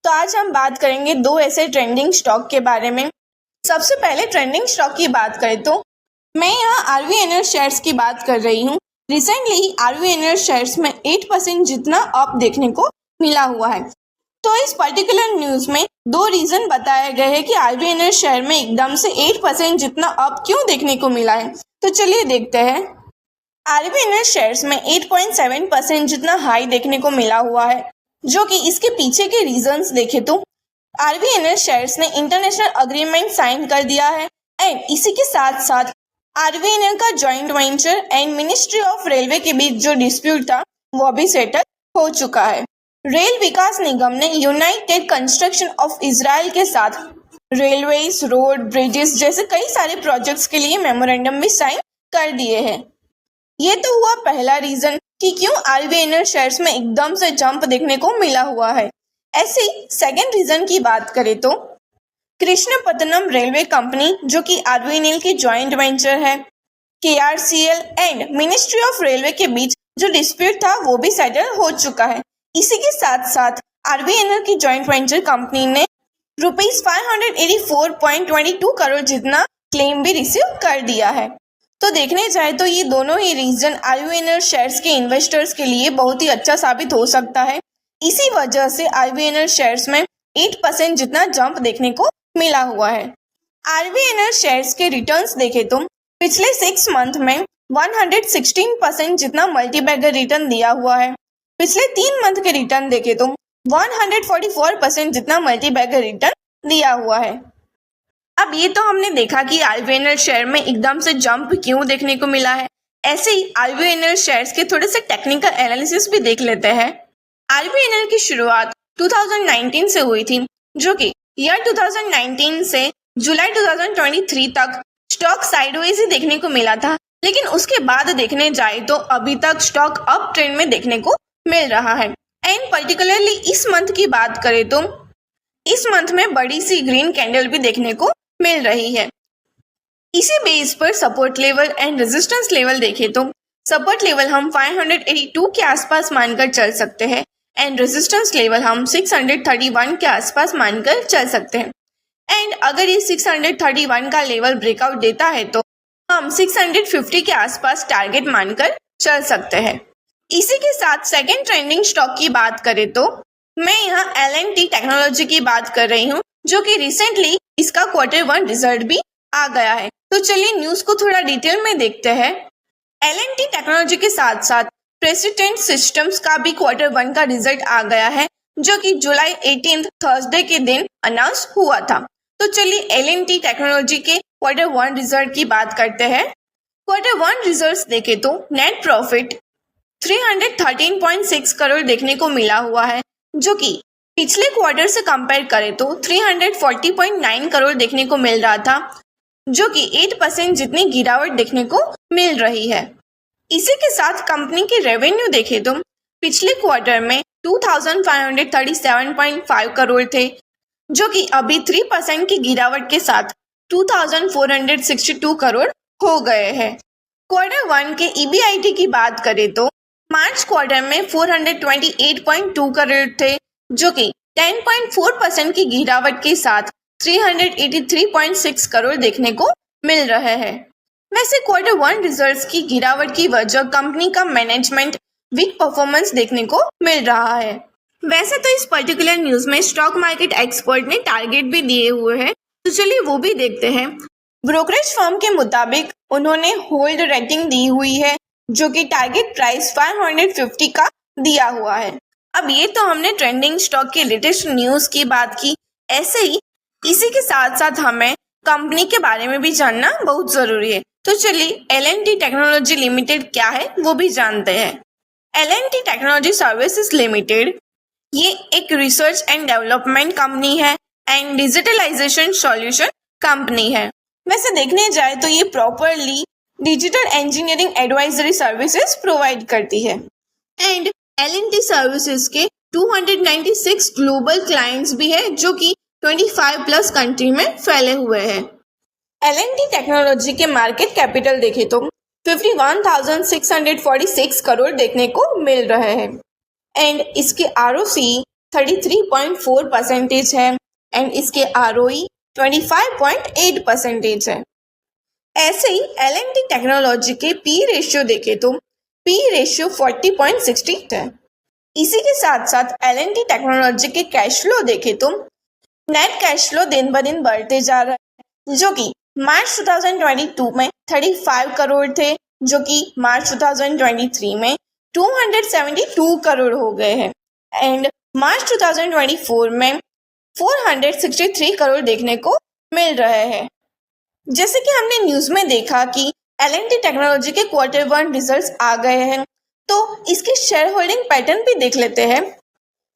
तो आज हम बात करेंगे दो ऐसे ट्रेंडिंग स्टॉक के बारे में। सबसे पहले ट्रेंडिंग स्टॉक की बात करें तो मैं यहाँ आरवीएनएल शेयर्स की बात कर रही हूँ। रिसेंटली आरवीएनएल शेयर्स में 8% जितना अप देखने को मिला हुआ है। तो इस पर्टिकुलर न्यूज में दो रीजन बताए गए हैं कि आरवीएनएल शेयर में एकदम से 8% जितना अप क्यों देखने को मिला है। तो चलिए देखते हैं। आरवीएनएल शेयर्स में 8.7% जितना हाई देखने को मिला हुआ है, जो कि इसके पीछे के रीजंस देखें तो आरवीएनएल शेयर्स ने इंटरनेशनल अग्रीमेंट साइन कर दिया है एंड इसी के साथ साथ आरवीएनएल का joint venture and ministry of railway के बीच जो डिस्प्यूट था वो भी सेटल हो चुका है। रेल विकास निगम ने यूनाइटेड कंस्ट्रक्शन ऑफ इजराइल के साथ रेलवेज, रोड, ब्रिजेस जैसे कई सारे प्रोजेक्ट्स के लिए मेमोरेंडम भी साइन कर दिए हैं। ये तो हुआ पहला रीजन कि क्यों आरवीएनएल शेयर्स में एकदम से जंप देखने को मिला हुआ है। ऐसे सेकंड रीजन की बात करें तो कृष्णपट्टनम रेलवे कंपनी, जो कि आरवीएनएल की जॉइंट वेंचर है, KRCL and ministry of railway के बीच जो डिस्प्यूट था वो भी सेटल हो चुका है। इसी के साथ साथ आरवीएनएल की जॉइंट वेंचर कंपनी ने ₹584.22 करोड़ जितना क्लेम भी रिसीव कर दिया है। तो देखने जाए तो ये दोनों ही रीजन आरवीएनएल शेयर्स के इन्वेस्टर्स के लिए बहुत ही अच्छा साबित हो सकता है। इसी वजह से आरवीएनएल शेयर्स में 8% जितना जंप देखने को मिला हुआ है। आरवीएनएल शेयर्स के रिटर्न्स देखें तो पिछले 6 मंथ में 116% जितना मल्टीबैगर रिटर्न दिया हुआ है। पिछले 3 मंथ के रिटर्न देखें तो 144% जितना मल्टीबैगर रिटर्न दिया हुआ है। अब ये तो हमने देखा कि आरवीएनएल शेयर में एकदम से जंप क्यों देखने को मिला है। ऐसे ही आरवीएनएल शेयर्स के थोड़े से टेक्निकल एनालिसिस भी देख लेते हैं। आरवीएनएल की शुरुआत 2019 से हुई थी, जो कि ईयर 2019 से जुलाई 2023 तक स्टॉक साइडवेज ही देखने को मिला था। लेकिन उसके बाद देखने जाए तो अभी तक स्टॉक अप ट्रेंड में देखने को मिल रहा है। एंड पर्टिकुलरली इस मंथ की बात करें तो इस मंथ में बड़ी सी ग्रीन कैंडल भी देखने को मिल रही है। इसी बेस पर support level and resistance level देखें तो सपोर्ट लेवल हम 582 के आसपास मानकर चल सकते हैं एंड रेजिस्टेंस लेवल हम 631 के आसपास मानकर चल सकते हैं। एंड अगर ये 631 का लेवल ब्रेकआउट देता है तो हम 650 के आसपास टारगेट मानकर चल सकते हैं। इसी के साथ सेकेंड ट्रेंडिंग स्टॉक की बात करें तो मैं यहाँ L&T टेक्नोलॉजी की बात कर रही हूँ, जो कि रिसेंटली इसका Q1 रिजल्ट भी आ गया है। तो चलिए न्यूज को थोड़ा डिटेल में देखते हैं। L&T टेक्नोलॉजी के साथ साथ प्रेसिडेंट सिस्टम्स का भी Q1 का रिजल्ट आ गया है, जो कि जुलाई 18 थर्सडे के दिन अनाउंस हुआ था। तो चलिए L&T टेक्नोलॉजी के Q1 रिजल्ट की बात करते हैं। Q1 रिजल्ट देखे तो नेट प्रॉफिट 313.6 करोड़ देखने को मिला हुआ है, जो कि पिछले क्वार्टर से कंपेयर करें तो 340.9 करोड़ देखने को मिल रहा था, जो कि 8% जितनी गिरावट देखने को मिल रही है। इसी के साथ कंपनी के रेवेन्यू देखें तो पिछले क्वार्टर में 2537.5 करोड़ थे, जो कि अभी 3% की गिरावट के साथ 2462 करोड़ हो गए हैं। Q1 के EBIT की बात करें तो मार्च क्वार्टर में 428.2 करोड़ थे, जो कि 10.4% की गिरावट के साथ 383.6 करोड़ देखने को मिल रहे हैं। वैसे Q1 रिजल्ट्स की गिरावट की वजह कंपनी का मैनेजमेंट वीक परफॉर्मेंस देखने को मिल रहा है। वैसे तो इस पर्टिकुलर न्यूज में स्टॉक मार्केट एक्सपर्ट ने टारगेट भी दिए हुए हैं, तो चलिए वो भी देखते हैं। ब्रोकरेज फर्म के मुताबिक उन्होंने होल्ड रेटिंग दी हुई है, जो कि टारगेट प्राइस 550 का दिया हुआ है। अब ये तो हमने ट्रेंडिंग स्टॉक के लेटेस्ट न्यूज की बात की। ऐसे ही इसी के साथ साथ हमें कंपनी के बारे में भी जानना बहुत जरूरी है। तो चलिए L&T टेक्नोलॉजी लिमिटेड क्या है वो भी जानते हैं। L&T टेक्नोलॉजी सर्विसेज लिमिटेड ये एक रिसर्च एंड डेवलपमेंट कंपनी है एंड डिजिटलाइजेशन सॉल्यूशन कंपनी है। वैसे देखने जाए तो ये properly digital engineering advisory services provide करती है एंड L&T सर्विसेज के 296 ग्लोबल क्लाइंट्स भी है, जो कि 25 प्लस कंट्री में फैले हुए हैं। L&T टेक्नोलॉजी के मार्केट कैपिटल देखे तो 51,646 करोड़ देखने को मिल रहे हैं एंड इसके ROCE 33.4% है एंड इसके ROE 25.8% है। ऐसे ही L&T टेक्नोलॉजी के P रेशियो देखे तो P रेशियो 40.68 है। इसी के साथ साथ L&T टेक्नोलॉजी के कैश फ्लो देखे तो नेट कैश फ्लो दिन ब दिन बढ़ते जा रहा है, जो कि मार्च 2022 में 35 करोड़ थे, जो कि मार्च 2023 में 272 करोड़ हो गए हैं एंड मार्च 2024 में 463 करोड़ देखने को मिल रहे हैं। जैसे कि हमने न्यूज में देखा कि L&T टेक्नोलॉजी के Q1 रिजल्ट्स आ गए हैं, तो इसके शेयर होल्डिंग पैटर्न भी देख लेते हैं।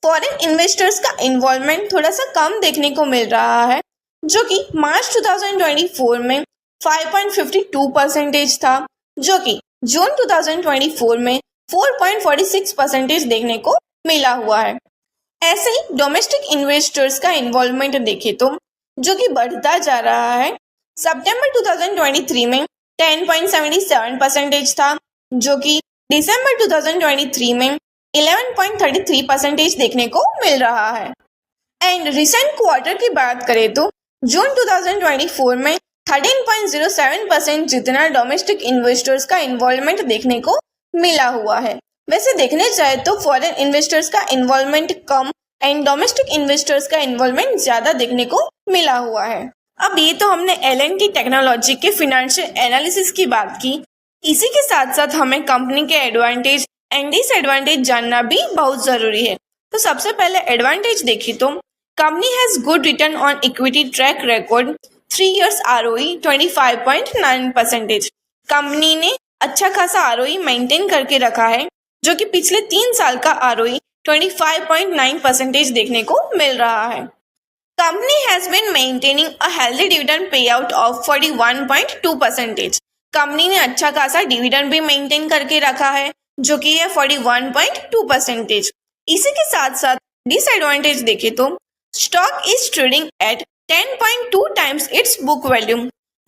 फॉरेन इन्वेस्टर्स का इन्वॉल्वमेंट थोड़ा सा कम देखने को मिल रहा है, जो कि मार्च 2024 में 5.52% था, जो कि जून 2024 में 4.46% देखने को मिला हुआ है। ऐसे ही डोमेस्टिक इन्वेस्टर्स का इन्वॉल्वमेंट देखे तो जो कि बढ़ता जा रहा है। सितंबर 2023 में 10.77% था, जो कि दिसंबर 2023 में 11.33% देखने को मिल रहा है एंड रिसेंट क्वार्टर की बात करें तो जून 2024 में 13.07% जितना डोमेस्टिक इन्वेस्टर्स का इन्वॉल्वमेंट देखने को मिला हुआ है। वैसे देखने जाए तो फॉरेन इन्वेस्टर्स का involvement come and domestic investors का इन्वॉल्वमेंट ज्यादा देखने को मिला हुआ है। अब ये तो हमने L&T टेक्नोलॉजी के फिनेंशियल एनालिसिस की बात की। इसी के साथ साथ हमें कंपनी के एडवांटेज एंड डिसएडवांटेज जानना भी बहुत जरूरी है। तो सबसे पहले एडवांटेज देखी तो company has good return on equity track record, 3 years ROE 25.9%। Company ने अच्छा खासा ROE मेंटेन करके रखा है, जो कि पिछले 3 साल का ROE 25.9% देखने को मिल रहा है। Company has been maintaining a healthy dividend payout of 41.2%। Company ने अच्छा खासा डिविडेंड भी मेंटेन करके रखा है, जो कि है 41.2%। इसी के साथ साथ डिसएडवांटेज देखे तो stock is trading at 10.2 times it's book value.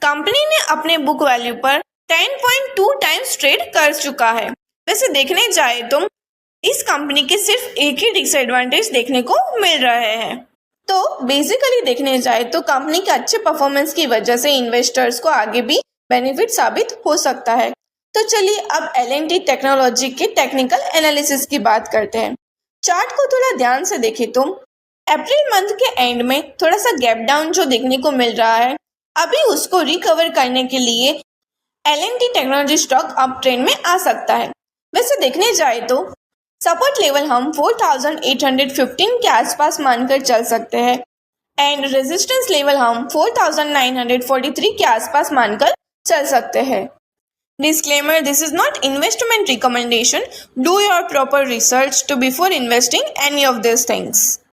Company ने अपने बुक वैल्यू पर 10.2 times ट्रेड कर चुका है। वैसे देखने जाए तो इस कंपनी के सिर्फ एक ही डिसएडवांटेज देखने को मिल रहे हैं। तो बेसिकली देखने जाए तो कंपनी के अच्छे परफॉर्मेंस की वजह से इन्वेस्टर्स को आगे भी बेनिफिट साबित हो सकता है। तो चलिए अब L&T टेक्नोलॉजी के टेक्निकल एनालिसिस की बात करते हैं। चार्ट को थोड़ा ध्यान से देखें तो अप्रैल मंथ के एंड में थोड़ा सा गैप डाउन जो देखने को मिल रहा है, अभी उसको रिकवर करने के लिए L&T technology stock up trend में आ सकता है। वैसे देखने जाए तो सपोर्ट लेवल हम 4815 के आसपास मानकर चल सकते हैं एंड रेजिस्टेंस लेवल हम 4943 के आसपास मानकर चल सकते हैं। Disclaimer: this is not investment recommendation. Do your proper research to before investing any of these things.